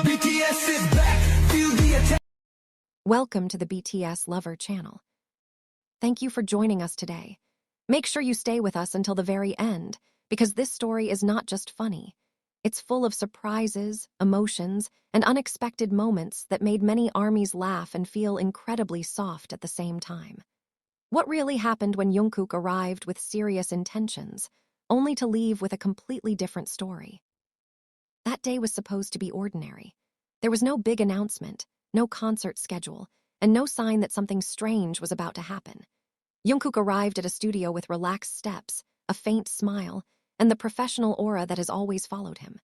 BTS is back, feel the attack. Welcome to the BTS Lover channel. Thank you for joining us today. Make sure you stay with us until the very end, because this story is not just funny. It's full of surprises, emotions, and unexpected moments that made many armies laugh and feel incredibly soft at the same time. What really happened when Jungkook arrived with serious intentions, only to leave with a completely different story? That day was supposed to be ordinary. There was no big announcement, no concert schedule, and no sign that something strange was about to happen. Jungkook arrived at a studio with relaxed steps, a faint smile, and the professional aura that has always followed him.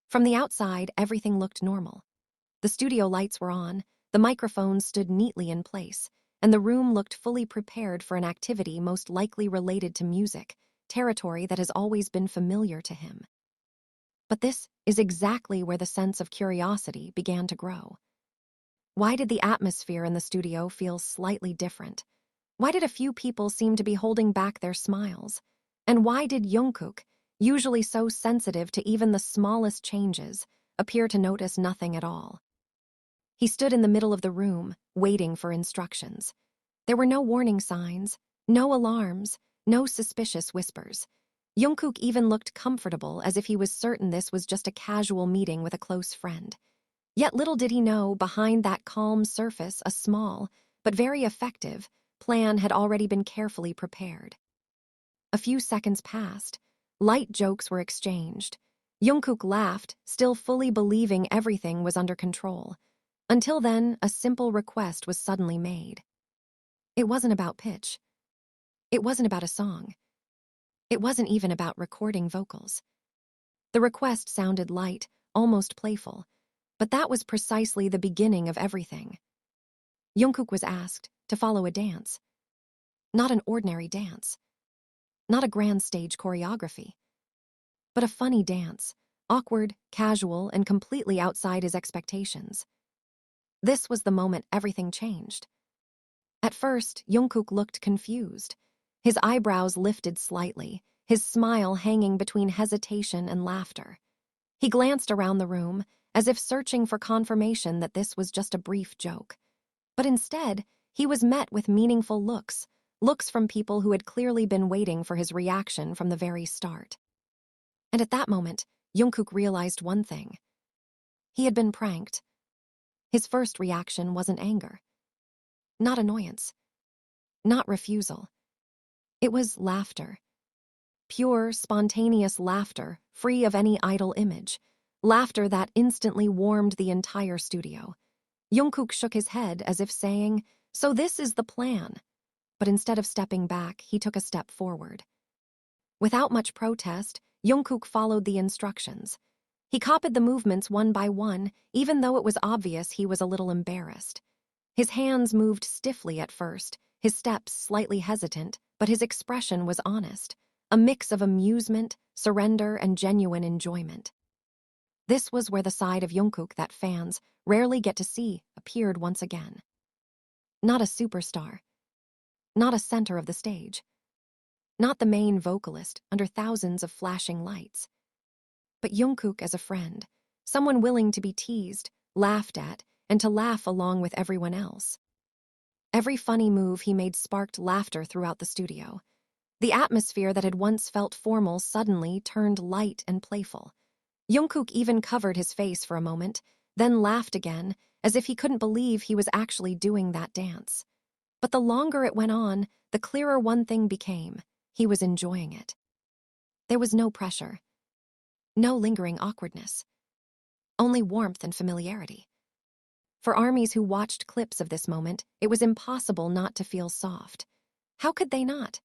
From the outside, everything looked normal. The studio lights were on, the microphones stood neatly in place, and the room looked fully prepared for an activity most likely related to music, territory that has always been familiar to him. But this is exactly where the sense of curiosity began to grow. Why did the atmosphere in the studio feel slightly different? Why did a few people seem to be holding back their smiles? And why did Jungkook, usually so sensitive to even the smallest changes, appear to notice nothing at all? He stood in the middle of the room, waiting for instructions. There were no warning signs, no alarms, no suspicious whispers. Jungkook even looked comfortable, as if he was certain this was just a casual meeting with a close friend. Yet little did he know, behind that calm surface, a small, but very effective, plan had already been carefully prepared. A few seconds passed. Light jokes were exchanged. Jungkook laughed, still fully believing everything was under control. Until then, a simple request was suddenly made. It wasn't about pitch. It wasn't about a song. It wasn't even about recording vocals. The request sounded light, almost playful, but that was precisely the beginning of everything. Jungkook was asked to follow a dance. Not an ordinary dance. Not a grand stage choreography. But a funny dance, awkward, casual, and completely outside his expectations. This was the moment everything changed. At first, Jungkook looked confused. His eyebrows lifted slightly, his smile hanging between hesitation and laughter. He glanced around the room, as if searching for confirmation that this was just a brief joke. But instead, he was met with meaningful looks from people who had clearly been waiting for his reaction from the very start. And at that moment, Jungkook realized one thing. He had been pranked. His first reaction wasn't anger. Not annoyance. Not refusal. It was laughter. Pure, spontaneous laughter, free of any idle image. Laughter that instantly warmed the entire studio. Jungkook shook his head as if saying, "So this is the plan." But instead of stepping back, he took a step forward. Without much protest, Jungkook followed the instructions. He copied the movements one by one, even though it was obvious he was a little embarrassed. His hands moved stiffly at first, his steps slightly hesitant, but his expression was honest, a mix of amusement, surrender, and genuine enjoyment. This was where the side of Jungkook that fans rarely get to see appeared once again. Not a superstar. Not a center of the stage. Not the main vocalist under thousands of flashing lights. But Jungkook as a friend, someone willing to be teased, laughed at, and to laugh along with everyone else. Every funny move he made sparked laughter throughout the studio. The atmosphere that had once felt formal suddenly turned light and playful. Jungkook even covered his face for a moment, then laughed again, as if he couldn't believe he was actually doing that dance. But the longer it went on, the clearer one thing became. He was enjoying it. There was no pressure. No lingering awkwardness. Only warmth and familiarity. For armies who watched clips of this moment, it was impossible not to feel soft. How could they not?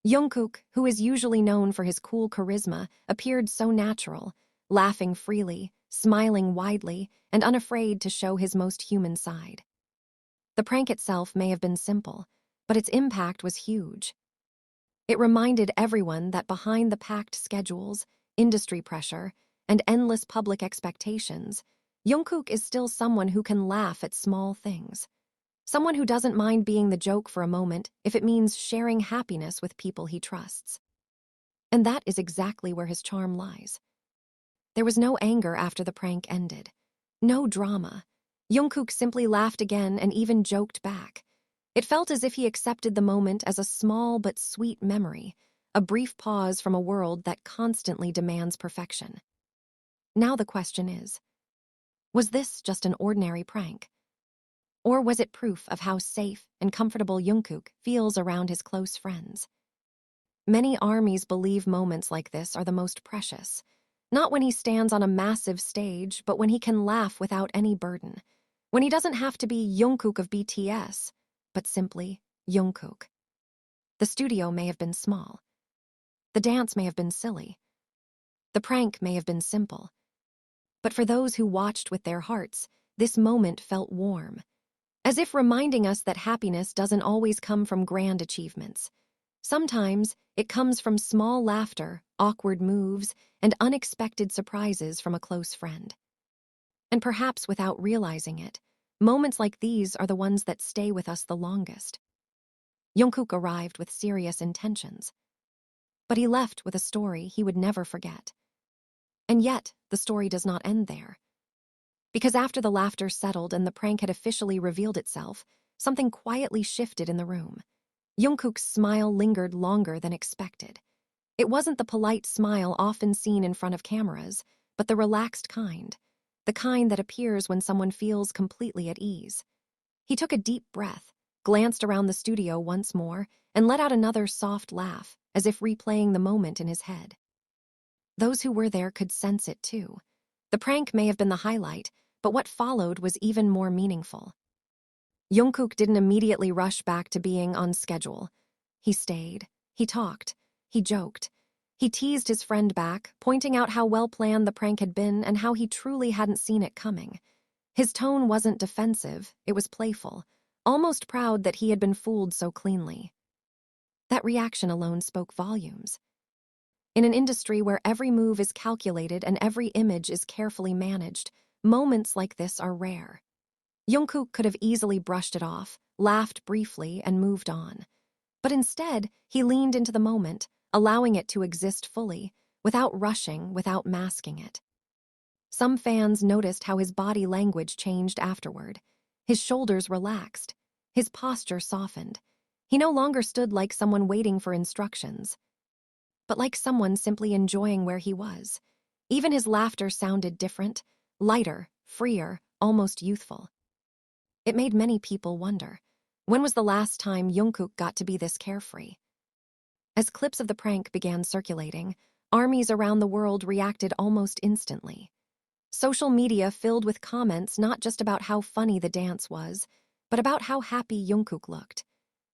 Jungkook, who is usually known for his cool charisma, appeared so natural, laughing freely, smiling widely, and unafraid to show his most human side. The prank itself may have been simple, but its impact was huge. It reminded everyone that behind the packed schedules, industry pressure, and endless public expectations, Jungkook is still someone who can laugh at small things. Someone who doesn't mind being the joke for a moment if it means sharing happiness with people he trusts. And that is exactly where his charm lies. There was no anger after the prank ended. No drama. Jungkook simply laughed again and even joked back. It felt as if he accepted the moment as a small but sweet memory, a brief pause from a world that constantly demands perfection. Now the question is, was this just an ordinary prank? Or was it proof of how safe and comfortable Jungkook feels around his close friends? Many armies believe moments like this are the most precious. Not when he stands on a massive stage, but when he can laugh without any burden. When he doesn't have to be Jungkook of BTS, but simply Jungkook. The studio may have been small. The dance may have been silly. The prank may have been simple. But for those who watched with their hearts, this moment felt warm, as if reminding us that happiness doesn't always come from grand achievements. Sometimes it comes from small laughter, awkward moves, and unexpected surprises from a close friend. And perhaps without realizing it, moments like these are the ones that stay with us the longest. Jungkook arrived with serious intentions, but he left with a story he would never forget. And yet, the story does not end there. Because after the laughter settled and the prank had officially revealed itself, something quietly shifted in the room. Jungkook's smile lingered longer than expected. It wasn't the polite smile often seen in front of cameras, but the relaxed kind, the kind that appears when someone feels completely at ease. He took a deep breath, glanced around the studio once more, and let out another soft laugh, as if replaying the moment in his head. Those who were there could sense it too. The prank may have been the highlight, but what followed was even more meaningful. Jungkook didn't immediately rush back to being on schedule. He stayed, he talked, he joked. He teased his friend back, pointing out how well-planned the prank had been and how he truly hadn't seen it coming. His tone wasn't defensive, it was playful, almost proud that he had been fooled so cleanly. That reaction alone spoke volumes. In an industry where every move is calculated and every image is carefully managed, moments like this are rare. Jungkook could have easily brushed it off, laughed briefly, and moved on. But instead, he leaned into the moment, allowing it to exist fully, without rushing, without masking it. Some fans noticed how his body language changed afterward. His shoulders relaxed. His posture softened. He no longer stood like someone waiting for instructions, but like someone simply enjoying where he was. Even his laughter sounded different, lighter, freer, almost youthful. It made many people wonder, when was the last time Jungkook got to be this carefree? As clips of the prank began circulating, armies around the world reacted almost instantly. Social media filled with comments not just about how funny the dance was, but about how happy Jungkook looked.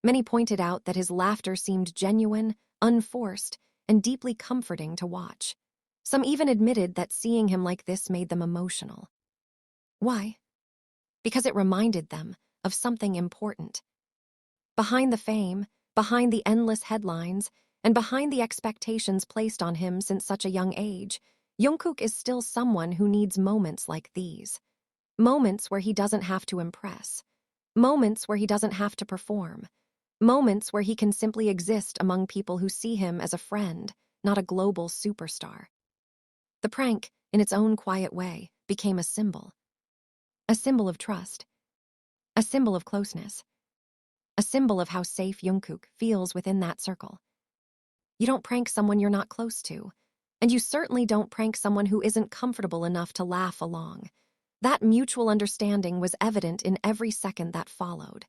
Many pointed out that his laughter seemed genuine, unforced, and deeply comforting to watch. Some even admitted that seeing him like this made them emotional. Why? Because it reminded them of something important. Behind the fame, behind the endless headlines, and behind the expectations placed on him since such a young age, Jungkook is still someone who needs moments like these. Moments where he doesn't have to impress. Moments where he doesn't have to perform. Moments where he can simply exist among people who see him as a friend, not a global superstar. The prank, in its own quiet way, became a symbol. A symbol of trust. A symbol of closeness. A symbol of how safe Jungkook feels within that circle. You don't prank someone you're not close to, and you certainly don't prank someone who isn't comfortable enough to laugh along. That mutual understanding was evident in every second that followed.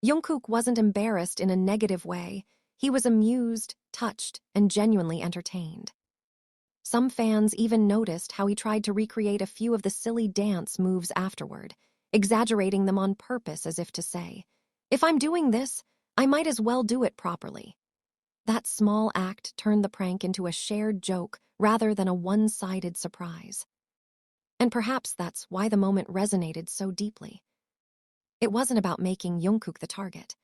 Jungkook wasn't embarrassed in a negative way. He was amused, touched, and genuinely entertained. Some fans even noticed how he tried to recreate a few of the silly dance moves afterward, exaggerating them on purpose as if to say, "If I'm doing this, I might as well do it properly." That small act turned the prank into a shared joke rather than a one-sided surprise. And perhaps that's why the moment resonated so deeply. It wasn't about making Jungkook the target.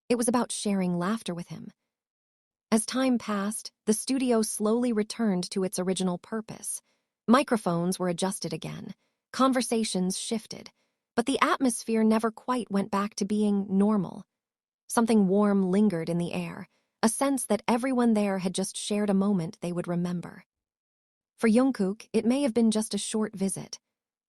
It was about sharing laughter with him. As time passed, the studio slowly returned to its original purpose. Microphones were adjusted again, conversations shifted, but the atmosphere never quite went back to being normal. Something warm lingered in the air, a sense that everyone there had just shared a moment they would remember. For Jungkook, it may have been just a short visit,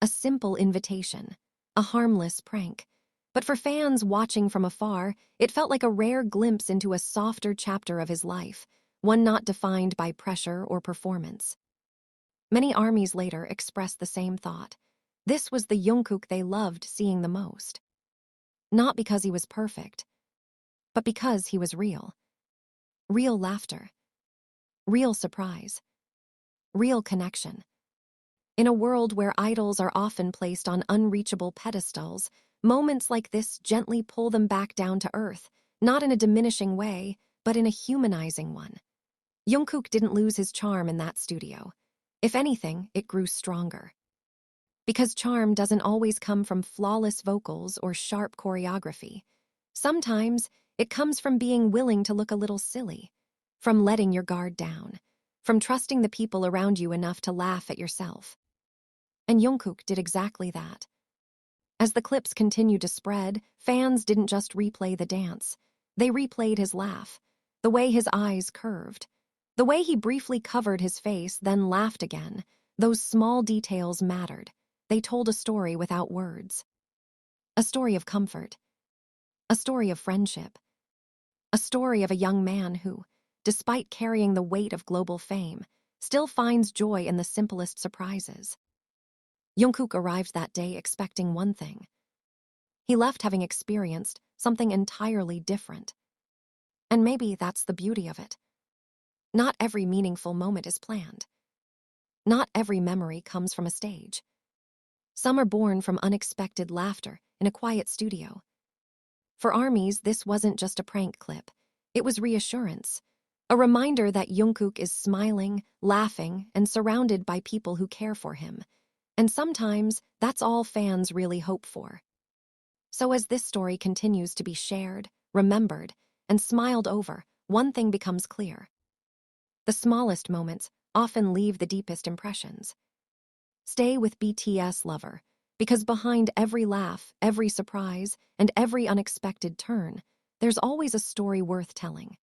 a simple invitation, a harmless prank. But for fans watching from afar, it felt like a rare glimpse into a softer chapter of his life, one not defined by pressure or performance. Many armies later expressed the same thought. This was the Jungkook they loved seeing the most. Not because he was perfect, but because he was real. Real laughter. Real surprise. Real connection. In a world where idols are often placed on unreachable pedestals, moments like this gently pull them back down to earth, not in a diminishing way, but in a humanizing one. Jungkook didn't lose his charm in that studio. If anything, it grew stronger. Because charm doesn't always come from flawless vocals or sharp choreography. Sometimes it comes from being willing to look a little silly, from letting your guard down, from trusting the people around you enough to laugh at yourself. And Jungkook did exactly that. As the clips continued to spread, fans didn't just replay the dance. They replayed his laugh, the way his eyes curved, the way he briefly covered his face, then laughed again. Those small details mattered. They told a story without words. A story of comfort. A story of friendship. A story of a young man who, despite carrying the weight of global fame, still finds joy in the simplest surprises. Jungkook arrived that day expecting one thing. He left having experienced something entirely different. And maybe that's the beauty of it. Not every meaningful moment is planned. Not every memory comes from a stage. Some are born from unexpected laughter in a quiet studio. For armies, this wasn't just a prank clip. It was reassurance, a reminder that Jungkook is smiling, laughing, and surrounded by people who care for him. And sometimes, that's all fans really hope for. So as this story continues to be shared, remembered, and smiled over, one thing becomes clear. The smallest moments often leave the deepest impressions. Stay with BTS Lover, because behind every laugh, every surprise, and every unexpected turn, there's always a story worth telling.